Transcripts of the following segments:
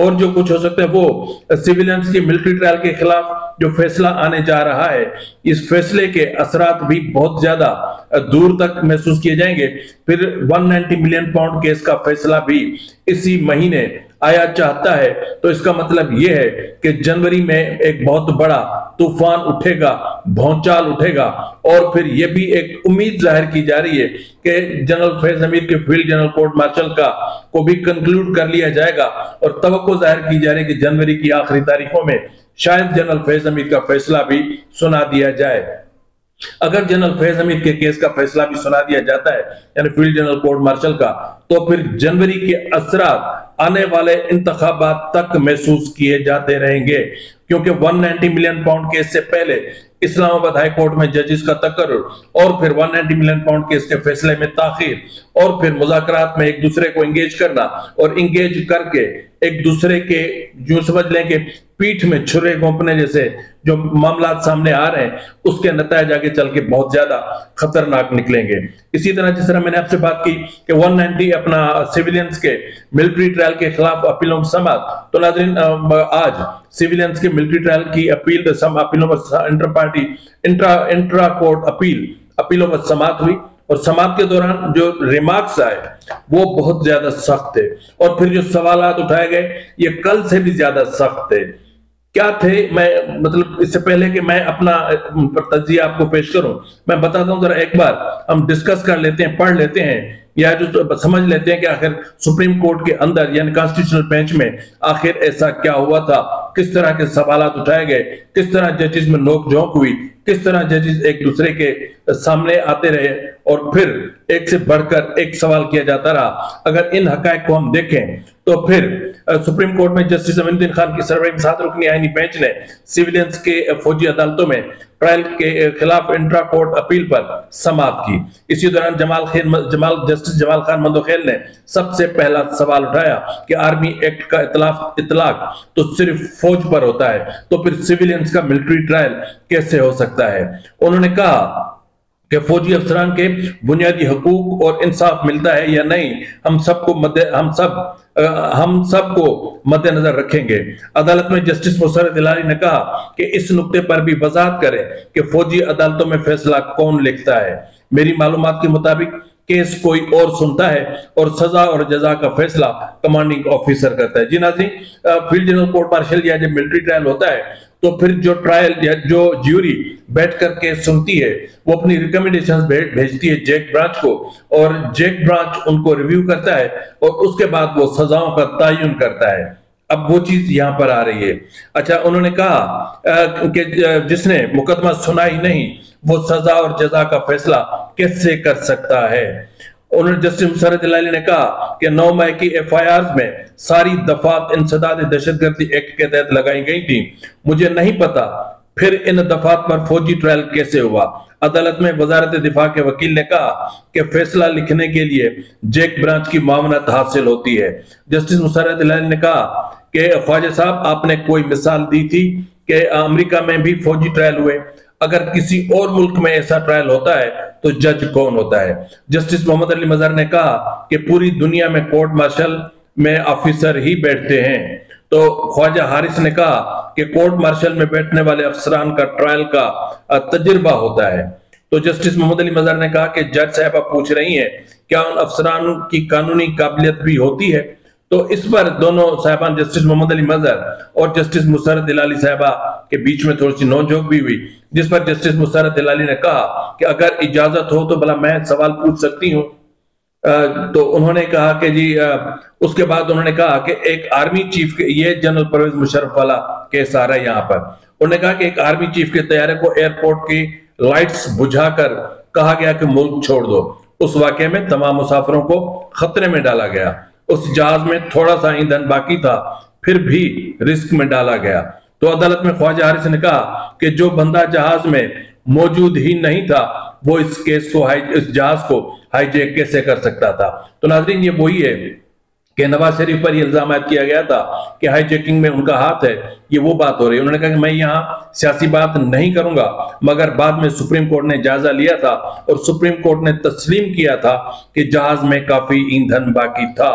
اور جو کچھ ہو سکتا ہے وہ سیویلینز کی ملٹری ٹرائل کے خلاف جو فیصلہ آنے جا رہا ہے، اس فیصلے کے اثرات بھی بہت زیادہ دور تک محسوس کیے جائیں گے۔ پھر 190 ملین پاؤنڈ کیس کا فیصلہ بھی اسی مہینے آیا چاہتا ہے، تو اس کا مطلب یہ ہے کہ جنوری میں ایک بہت بڑا طوفان اٹھے گا، بھونچال اٹھے گا، اور پھر یہ بھی ایک امید ظاہر کی جا رہی ہے کہ جنرل فیض حمید کے فیلڈ جنرل کورٹ مارشل کو بھی کنکلوڈ کر لیا جائے گا، اور توقع ظاہر کی جا رہی ہے کہ جنوری کی آخری تاریخوں میں شاید جنرل فیض حمید کا فیصلہ بھی سنا دیا جائے۔ اگر جنرل فیض حمید کے کیس کا فیصلہ بھی سنا دیا جاتا ہے، یعنی فیلڈ جنرل کورٹ مارشل کا، تو پھر جنوری کے اثرات آنے والے انتخابات تک محسوس کیے جاتے رہیں گے، کیونکہ 190 ملین پاؤنڈ کیس سے پہلے اسلام آباد ہائی کورٹ میں ججز کا تقرر، اور پھر 190 ملین پاؤنڈ کیس کے فیصلے میں تاخیر، اور پھر مذاکرات میں ایک دوسرے کو انگیج کرنا، اور انگیج کر کے ایک دوسرے کے جو سمجھ لیں کہ پیٹھ میں چھرے گھونپنے جیسے جو معاملات سامنے آ رہے ہیں، اس کے نتائج آگے چل کے بہت زیادہ خطرناک نکلیں گے۔ اسی طرح جس طرح میں نے آپ سے بات کی کہ 190 اپنا سیویلینز کے ملٹری ٹرائل کے خلاف اپیلوں کی سماعت، تو ناظرین آج سیویلینز کے ملٹری ٹرائل کی اپیلوں پر انٹرا کورٹ اپیلوں پر سماعت ہوئی، اور سماعت کے دوران جو ریمارکس آئے وہ بہت زیادہ سخت تھے، اور پھر جو سوالات اٹھائے گئے یہ کل سے بھی زیادہ سخت تھے۔ کیا تھے؟ میں مطلب اس سے پہلے کہ میں اپنا تجزیہ آپ کو پیش کروں، میں بتاتا ہوں ذرا ایک بار ہم ڈسکس کر لیتے ہیں، پڑھ لیتے ہیں، یا جو سمجھ لیتے ہیں کہ آخر سپریم کورٹ کے اندر یعنی کانسٹیٹیوشنل بینچ میں آخر ایسا کیا ہوا تھا، کس طرح کے سوالات اٹھائے گئے، کس طرح ججز میں نوک جھونک ہوئی، کس طرح ججز ایک دوسرے کے سامنے آتے رہے، اور پھر ایک سے بڑھ کر ایک سوال کیا جاتا رہا۔ اگر ان حقائق کو ہم دیکھیں تو پھر سپریم کورٹ میں جسٹس امین الدین خان کی سربراہی میں 7 رکنی آئینی بینچ نے سیویلینز کے فوجی عدالتوں میں ٹرائل کے خلاف انٹرا کورٹ اپیل پر سماعت کی۔ اسی دوران جسٹس جمال خان مندوخیل نے سب سے پہلا سوال اٹھایا کہ آرمی ایکٹ کا اطلاق تو صرف فوج پر ہوتا ہے، تو پھر سیویلینز کا ملٹری ٹرائل کیسے ہو سکتا ہے؟ انہوں نے کہا کہ فوجی افسران کے بنیادی حقوق اور انصاف ملتا ہے یا نہیں، ہم سب کو مد نظر رکھیں گے۔ عدالت میں جسٹس مسرت ہلالی نے کہا کہ اس نقطے پر بھی وضاحت کریں کہ فوجی عدالتوں میں فیصلہ کون لکھتا ہے۔ میری معلومات کے مطابق کیس کوئی اور سنتا ہے اور سزا اور جزا کا فیصلہ کمانڈنگ آفیسر کرتا ہے۔ جی ناظرین، فیلڈ جنرل کورٹ مارشل یا جب ملٹری ٹرائل ہوتا ہے تو پھر جو ٹرائل یا جو جیوری بیٹھ کر کے سنتی ہے وہ اپنی ریکمنڈیشنز بھیجتی ہے جیک برانچ کو، اور جیک برانچ ان کو ریویو کرتا ہے اور اس کے بعد وہ سزاؤں کا تعین کرتا ہے۔ اب وہ چیز یہاں پر آ رہی ہے۔ اچھا، انہوں نے کہا کہ جس نے مقدمہ سنا ہی نہیں وہ سزا اور جزا کا فیصلہ کیسے کر سکتا ہے؟ انہوں نے جسٹس مسرت ہلالی نے کہا کہ 9 مئی کی FIRs میں ساری دفعات انسداد دہشت گردی ایکٹ کے تحت لگائی گئی تھی، مجھے نہیں پتا پھر ان دفعات پر فوجی ٹرائل کیسے ہوا۔ عدالت میں وزارت دفاع کے وکیل نے کہا کہ فیصلہ لکھنے کے لیے جیک برانچ کی معاونت حاصل ہوتی ہے۔ جسٹس مسرت ہلالی نے کہا کہ خواجہ صاحب آپ نے کوئی مثال دی تھی کہ امریکہ میں بھی فوجی ٹرائل ہوئے، اگر کسی اور ملک میں ایسا ٹرائل ہوتا ہے تو جج کون ہوتا ہے؟ جسٹس محمد علی مظہر نے کہا کہ پوری دنیا میں کورٹ مارشل میں آفیسر ہی بیٹھتے ہیں، تو خواجہ حارث نے کہا کہ کورٹ مارشل میں بیٹھنے والے افسران کا ٹرائل کا تجربہ ہوتا ہے۔ تو جسٹس محمد علی مظہر نے کہا کہ جج صاحبہ پوچھ رہی ہیں کیا ان افسران کی قانونی قابلیت بھی ہوتی ہے؟ تو اس پر دونوں صاحبان جسٹس محمد علی مظہر اور جسٹس مسرت ہلالی صاحبہ کے بیچ میں تھوڑی سی نوک جھوک بھی ہوئی، جس پر جسٹس مسرت ہلالی نے کہا کہ اگر اجازت ہو تو بھلا میں سوال پوچھ سکتی ہوں۔ تو انہوں نے کہا کہ جی، اس کے بعد انہوں نے کہا کہ ایک آرمی چیف کے، یہ جنرل پرویز مشرف والا کیس آ رہا ہے یہاں پر، انہوں نے کہا کہ ایک آرمی چیف کے طیارے کو ایئرپورٹ کی لائٹس بجھا کر کہا گیا کہ ملک چھوڑ دو۔ اس واقعے میں تمام مسافروں کو خطرے میں ڈالا گیا، اس جہاز میں تھوڑا سا ایندھن باقی تھا پھر بھی رسک میں ڈالا گیا۔ تو عدالت میں خواجہ حارث نے کہا کہ جو بندہ جہاز میں موجود ہی نہیں تھا وہ اس جہاز کو ہائی جیک کیسے کر سکتا تھا؟ تو ناظرین، یہ وہی ہے کہ نواز شریف پر یہ الزام عائد کیا گیا تھا کہ ہائی جیکنگ میں ان کا ہاتھ ہے، یہ وہ بات ہو رہی ہے۔ انہوں نے کہا کہ میں یہاں سیاسی بات نہیں کروں گا، مگر بعد میں سپریم کورٹ نے جائزہ لیا تھا اور سپریم کورٹ نے تسلیم کیا تھا کہ جہاز میں کافی ایندھن باقی تھا۔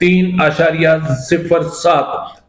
3.07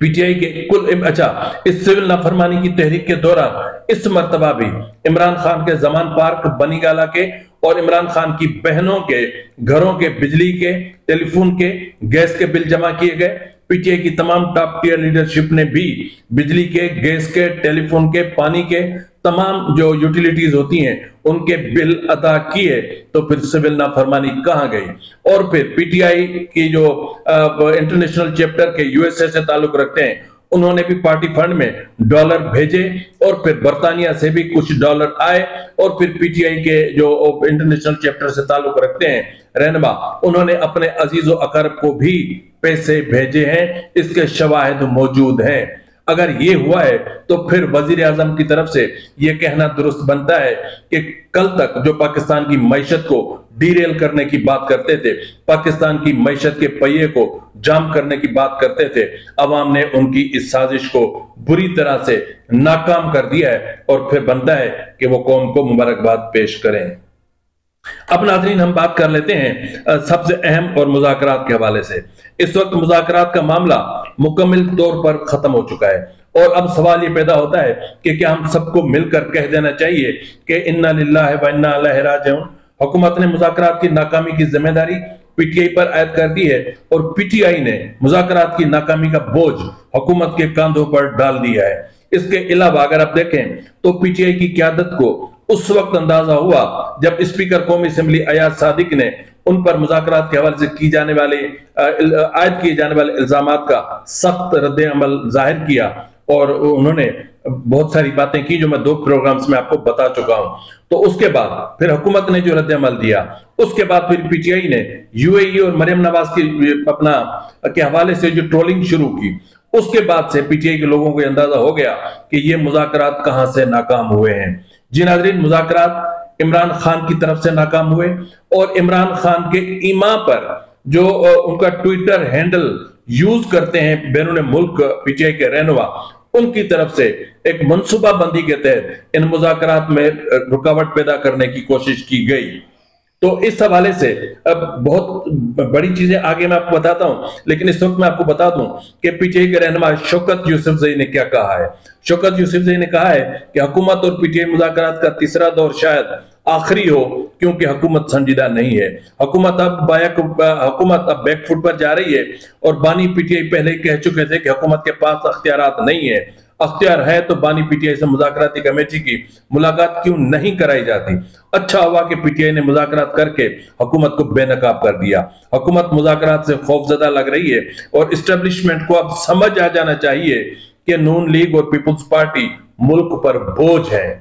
پی ٹی آئی کے اچھا، اس سول نافرمانی کی تحریک کے دوران اس مرتبہ بھی عمران خان کے زمان پارک بنی گالا کے اور عمران خان کی بہنوں کے گھروں کے بجلی کے، ٹیلی فون کے، گیس کے بل جمع کیے گئے۔ پی ٹی آئی کی تمام ٹاپ ٹیئر لیڈرشپ نے بھی بجلی کے، گیس کے، ٹیلی فون کے، پانی کے، تمام جو یوٹیلیٹیز ہوتی ہیں ان کے بل ادا کیے، تو پھر سول نافرمانی کہاں گئی؟ اور پھر پی ٹی آئی کی جو انٹرنیشنل چیپٹر کے یو ایس اے سے تعلق رکھتے ہیں، انہوں نے بھی پارٹی فنڈ میں ڈالر بھیجے، اور پھر برطانیہ سے بھی کچھ ڈالر آئے، اور پھر پی ٹی آئی کے جو انٹرنیشنل چیپٹر سے تعلق رکھتے ہیں رہنما، انہوں نے اپنے عزیز و اقارب کو بھی پیسے بھیجے ہیں۔ اس کے شواہد موجود ہیں۔ اگر یہ ہوا ہے تو پھر وزیر اعظم کی طرف سے یہ کہنا درست بنتا ہے کہ کل تک جو پاکستان کی معیشت کو ڈیریل کرنے کی بات کرتے تھے، پاکستان کی معیشت کے پہیے کو جام کرنے کی بات کرتے تھے، عوام نے ان کی اس سازش کو بری طرح سے ناکام کر دیا ہے، اور پھر بنتا ہے کہ وہ قوم کو مبارکباد پیش کریں۔ اب ناظرین، ہم بات کر لیتے ہیں سب سے اہم اور مذاکرات کے حوالے سے۔ اس وقت مذاکرات کا معاملہ مکمل طور پر ختم ہو چکا ہے، اور اب سوال یہ پیدا ہوتا ہے کہ کیا ہم سب کو مل کر کہہ دینا چاہیے کہ انا للہ و انا الیہ راجعون۔ حکومت نے مذاکرات کی ناکامی کی ذمہ داری پی ٹی آئی پر عائد کر دی ہے، اور پی ٹی آئی نے مذاکرات کی ناکامی کا بوجھ حکومت کے کاندھوں پر ڈال دیا ہے۔ اس کے علاوہ اگر آپ دیکھیں تو پی ٹی آئی کی قیادت کو اس وقت اندازہ ہوا جب اسپیکر قومی اسمبلی ایاز صادق نے ان پر مذاکرات کے حوالے سے عائد کیے جانے والے الزامات کا سخت رد عمل ظاہر کیا، اور انہوں نے بہت ساری باتیں کی جو میں 2 پروگرامز میں آپ کو بتا چکا ہوں۔ تو اس کے بعد پھر حکومت نے جو رد عمل دیا، اس کے بعد پھر پی ٹی آئی نے یو اے ای اور مریم نواز کے حوالے سے جو ٹرولنگ شروع کی، اس کے بعد سے پی ٹی آئی کے لوگوں کو اندازہ ہو گیا کہ یہ مذاکرات کہاں سے ناکام ہوئے ہیں۔ جی ناظرین، مذاکرات عمران خان کی طرف سے ناکام ہوئے، اور عمران خان کے ایما پر جو ان کا ٹویٹر ہینڈل یوز کرتے ہیں بیرون ملک پی ٹی آئی کے رہنما، ان کی طرف سے ایک منصوبہ بندی کے تحت ان مذاکرات میں رکاوٹ پیدا کرنے کی کوشش کی گئی۔ تو اس حوالے سے اب بہت بڑی چیزیں آگے میں آپ کو بتاتا ہوں، لیکن اس وقت میں آپ کو بتا دوں کہ پی ٹی آئی کے رہنما شوکت یوسفزئی نے کیا کہا ہے۔ شوکت یوسفزئی نے کہا ہے کہ حکومت اور پی ٹی آئی مذاکرات کا تیسرا دور شاید آخری ہو، کیونکہ حکومت سنجیدہ نہیں ہے۔ حکومت اب بیک فٹ پر جا رہی ہے، اور بانی پی ٹی آئی پہلے کہہ چکے تھے کہ حکومت کے پاس اختیارات نہیں ہے۔ اختیار ہے تو بانی پی ٹی آئی سے مذاکراتی کمیٹی کی ملاقات کیوں نہیں کرائی جاتی؟ اچھا ہوا کہ پی ٹی آئی نے مذاکرات کر کے حکومت کو بے نقاب کر دیا۔ حکومت مذاکرات سے خوفزدہ لگ رہی ہے، اور اسٹیبلشمنٹ کو اب سمجھ آ جانا چاہیے کہ نون لیگ اور پیپلز پارٹی ملک پر بوجھ ہے۔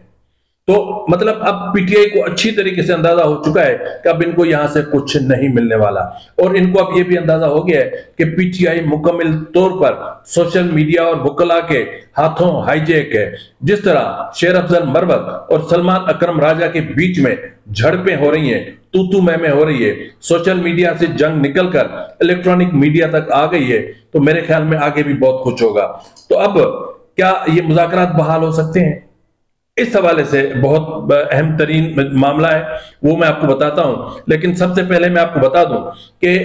تو مطلب اب پی ٹی آئی کو اچھی طریقے سے اندازہ ہو چکا ہے کہ اب ان کو یہاں سے کچھ نہیں ملنے والا، اور ان کو اب یہ بھی اندازہ ہو گیا ہے کہ پی ٹی آئی مکمل طور پر سوشل میڈیا اور وکلا کے ہاتھوں ہائی جیک ہے۔ جس طرح شیر افضل مروت اور سلمان اکرم راجہ کے بیچ میں جھڑپیں ہو رہی ہیں، تو میں ہو رہی ہے، سوشل میڈیا سے جنگ نکل کر الیکٹرانک میڈیا تک آ گئی ہے، تو میرے خیال میں آگے بھی بہت کچھ ہوگا۔ تو اب کیا یہ مذاکرات بحال ہو سکتے ہیں؟ اس حوالے سے بہت اہم ترین معاملہ ہے، وہ میں آپ کو بتاتا ہوں، لیکن سب سے پہلے میں آپ کو بتا دوں کہ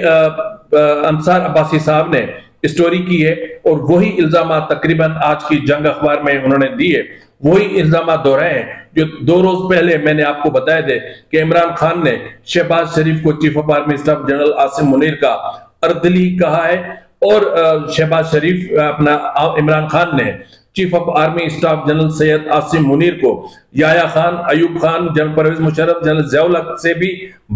انصار عباسی صاحب نے اسٹوری کی ہے، اور وہی الزامات تقریباً آج کی جنگ اخبار میں انہوں نے دی ہے، وہی الزامات دہرائے ہیں جو 2 روز پہلے میں نے آپ کو بتائے تھے کہ عمران خان نے شہباز شریف کو chief of army staff general Asim Munir کا اردلی کہا ہے، اور شہباز شریف عمران خان نے chief of army staff general Syed Asim Munir کو یحییٰ خان، ایوب خان، جنرل پرویز مشرف، جنرل ضیاء الحق سے بھی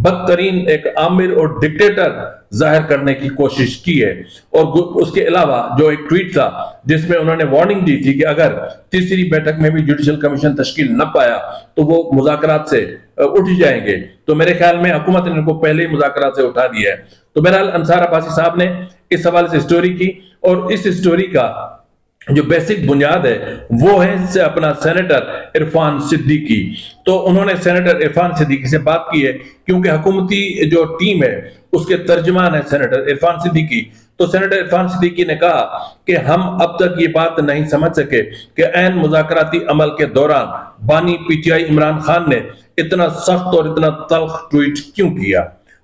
بدترین ایک آمر اور ڈکٹیٹر ظاہر کرنے کی کوشش کی ہے۔ اور اس کے علاوہ جو ایک ٹویٹ تھا جس میں انہوں نے وارننگ دی تھی کہ اگر تیسری بیٹھک میں بھی جوڈیشل کمیشن تشکیل نہ پایا تو وہ مذاکرات سے اٹھ جائیں گے، تو میرے خیال میں حکومت نے ان کو پہلے ہی مذاکرات سے اٹھا دیا ہے۔ تو بہرحال انصار عباسی صاحب نے اس حوالے سے اسٹوری کی، اور اس اسٹوری کا جو بیسک بنیاد ہے وہ ہے اپنا سینیٹر عرفان صدیقی۔ تو انہوں نے سینیٹر عرفان صدیقی سے بات کی ہے، کیونکہ حکومتی جو ٹیم ہے اس کے ترجمان ہے سینیٹر عرفان صدیقی۔ تو سینیٹر عرفان صدیقی نے کہا کہ ہم اب تک یہ بات نہیں سمجھ سکے کہ عین مذاکراتی عمل کے دوران بانی P T I Imran Khan نے اتنا سخت اور اتنا تلخ ٹویٹ کیوں کیا۔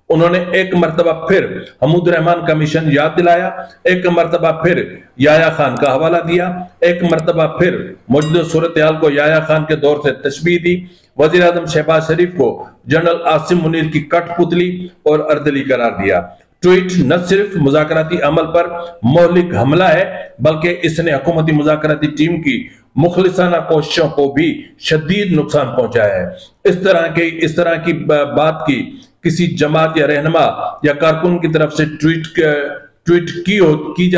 انہوں نے ایک مرتبہ پھر حمود الرحمان کمیشن یاد دلایا، ایک مرتبہ پھر یحییٰ خان کا حوالہ دیا، ایک مرتبہ پھر موجودہ صورتحال کو یحییٰ خان کے دور سے تشبیہ دی، وزیر اعظم شہباز شریف کو جنرل عاصم منیر کی کٹ پتلی اور اردلی قرار دیا۔ ٹویٹ نہ صرف مذاکراتی عمل پر مہلک حملہ ہے بلکہ اس نے حکومتی مذاکراتی ٹیم کی مخلصانہ کوششوں کو بھی شدید نقصان پہنچایا ہے۔ اس طرح کی بات کی کسی جماعت یا رہنما یا کارکن کی طرف سے ٹویٹ کی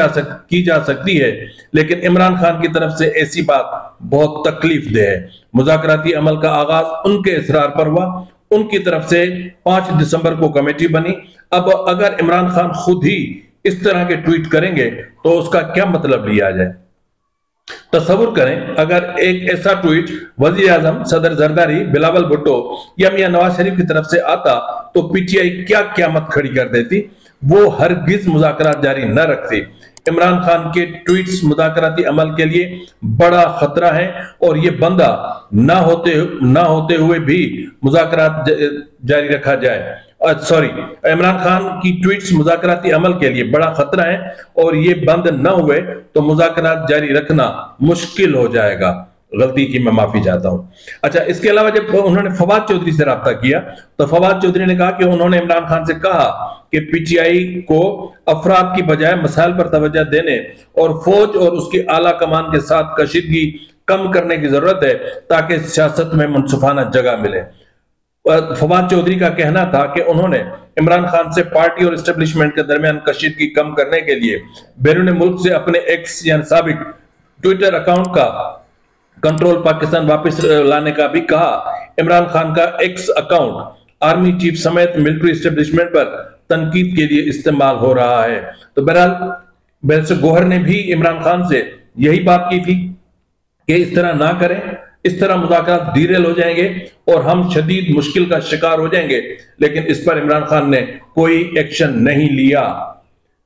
جا سکتی ہے، لیکن عمران خان کی طرف سے ایسی بات بہت تکلیف دہ ہے۔ مذاکراتی عمل کا آغاز ان کے اصرار پر ہوا، ان کی طرف سے 5 دسمبر کو کمیٹی بنی۔ اب اگر عمران خان خود ہی اس طرح کے ٹویٹ کریں گے تو اس کا کیا مطلب لیا جائے؟ تصور کریں اگر ایک ایسا ٹویٹ وزیر اعظم صدر زرداری، بلاول بھٹو یا میاں نواز شریف کی طرف سے آتا تو پی ٹی آئی کیا قیامت کھڑی کر دیتی؟ وہ ہرگز مذاکرات جاری نہ رکھتی۔ عمران خان کے ٹویٹس مذاکراتی عمل کے لیے بڑا خطرہ ہے اور یہ بندہ نہ ہوتے ہوئے بھی مذاکرات جاری رکھا جائے۔ عمران خان کی ٹویٹس مذاکراتی عمل کے لیے بڑا خطرہ ہے اور یہ بند نہ ہوئے تو مذاکرات جاری رکھنا مشکل ہو جائے گا۔ غلطی کی میں معافی چاہتا ہوں۔ اچھا، اس کے علاوہ جب انہوں نے فواد چودھری سے رابطہ کیا تو فواد چودھری نے کہا کہ انہوں نے عمران خان سے کہا کہ پی ٹی آئی کو افراد کی بجائے مسائل پر توجہ دینے اور فوج اور اس کی اعلیٰ کمان کے ساتھ کشیدگی کم کرنے کی ضرورت ہے تاکہ سیاست میں منصفانہ جگہ ملے۔ فواد چودھری کا کہنا تھا کہ انہوں نے عمران خان سے پارٹی اور اسٹیبلشمنٹ کے درمیان کشیدگی کم کرنے کے لیے بیرون ملک سے اپنے ایکس یعنی سابق ٹویٹر اکاؤنٹ کا کنٹرول پاکستان واپس لانے کا بھی کہا۔ عمران خان کا ایکس اکاؤنٹ آرمی چیف سمیت ملٹری اسٹیبلشمنٹ پر تنقید کے لیے استعمال ہو رہا ہے۔ تو بہرحال بیرسٹر گوہر نے بھی عمران خان سے یہی بات کی تھی کہ اس طرح نہ کریں، اس طرح مذاکرات ڈیریل ہو جائیں گے اور ہم شدید مشکل کا شکار ہو جائیں گے، لیکن اس پر عمران خان نے کوئی ایکشن نہیں لیا۔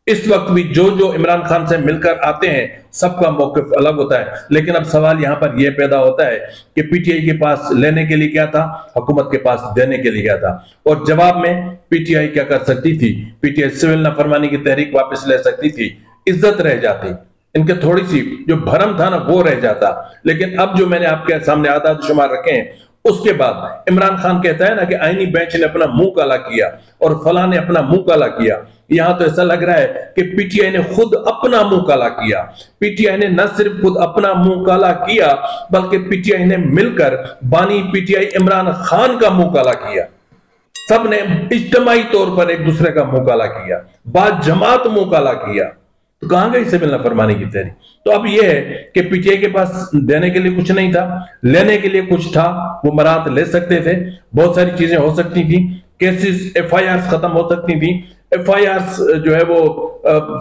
اس وقت بھی جو عمران خان سے مل کر آتے ہیں سب کا موقف الگ ہوتا ہے، لیکن اب سوال یہاں پر یہ پیدا ہوتا ہے کہ پی ٹی آئی کے پاس لینے کے لیے کیا تھا، حکومت کے پاس دینے کے لیے کیا تھا، اور جواب میں پی ٹی آئی کیا کر سکتی تھی؟ پی ٹی آئی سول نافرمانی کی تحریک واپس لے سکتی تھی، عزت رہ جاتی، ان کے تھوڑی سی جو بھرم تھا نا وہ رہ جاتا۔ لیکن اب جو میں نے آپ کے سامنے اعداد و شمار رکھے ہیں، اس کے بعد عمران خان کہتا ہے نا کہ آئینی بینچ نے اپنا منہ کالا کیا اور فلاں نے اپنا منہ کالا کیا۔ یہاں تو ایسا لگ رہا ہے کہ پی ٹی آئی نے خود اپنا منہ کالا کیا۔ پی ٹی آئی نے نہ صرف خود اپنا منہ کالا کیا بلکہ پی ٹی آئی نے مل کر بانی P T I Imran Khan کا منہ کالا کیا۔ سب نے اجتماعی طور پر ایک دوسرے کا منہ کالا کیا، بعد جماعت منہ کالا کیا۔ تو کہاں گئی سول نافرمانی کی تحریک؟ تو اب یہ ہے کہ پی ٹی آئی کے پاس دینے کے لیے کچھ نہیں تھا، لینے کے لیے کچھ تھا، وہ برات لے سکتے تھے، بہت ساری چیزیں ہو سکتی تھیں، کیسز ایف آئی آرز ختم ہو سکتی تھیں، ایف آئی آرز جو ہے وہ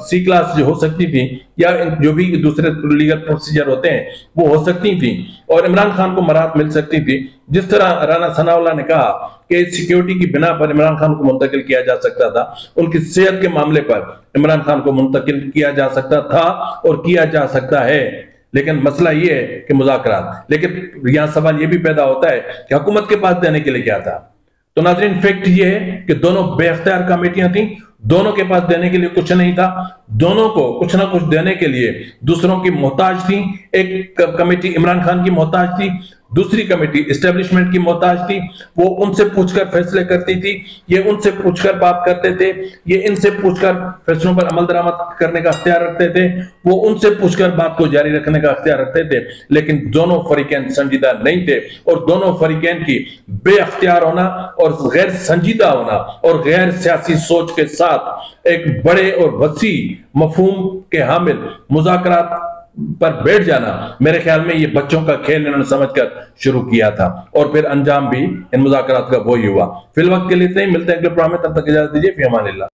سی کلاس جو ہو سیکتی تھی یا جو بھی دوسرے لیگل پروسیجر ہوتے ہیں وہ ہو سکتی تھیں، اور عمران خان کو برات مل سکتی تھی۔ جس طرح رانا ثناء اللہ نے کہا کہ سیکیورٹی کی بنا پر عمران خان کو منتقل کیا جا سکتا تھا، ان کی صحت کے معاملے پر عمران خان کو منتقل کیا جا سکتا تھا اور کیا جا سکتا ہے، لیکن مسئلہ یہ ہے کہ مذاکرات۔ لیکن یہاں سوال یہ بھی پیدا ہوتا ہے کہ حکومت کے پاس دینے کے لیے کیا تھا؟ تو ناظرین، فیکٹ یہ ہے کہ دونوں بے اختیار کمیٹیاں تھیں، دونوں کے پاس دینے کے لیے کچھ نہیں تھا، دونوں کو کچھ نہ کچھ دینے کے لیے دوسروں کی محتاج تھی۔ ایک کمیٹی عمران خان کی محتاج تھی، دوسری کمیٹی اسٹیبلشمنٹ کی محتاج تھی، وہ ان سے پوچھ کر فیصلے کرتی تھی، یہ ان سے پوچھ کر بات کرتے تھے، یہ ان سے پوچھ کر فیصلوں پر عمل درآمد کرنے کا اختیار رکھتے تھے، وہ ان سے پوچھ کر بات کو جاری رکھنے کا اختیار رکھتے تھے، لیکن دونوں فریقین سنجیدہ نہیں تھے، اور دونوں فریقین کی بے اختیار ہونا اور غیر سنجیدہ ہونا اور غیر سیاسی سوچ کے ساتھ ایک بڑے اور وسیع مفہوم کے حامل مذاکرات پر بیٹھ جانا، میرے خیال میں یہ بچوں کا کھیل انہوں نے سمجھ کر شروع کیا تھا، اور پھر انجام بھی ان مذاکرات کا وہی ہوا۔ فی الوقت کے لیے اتنا ہی، ملتے ہیں اگلے پروگرام میں، تب تک اجازت دیجیے، فی امان اللہ۔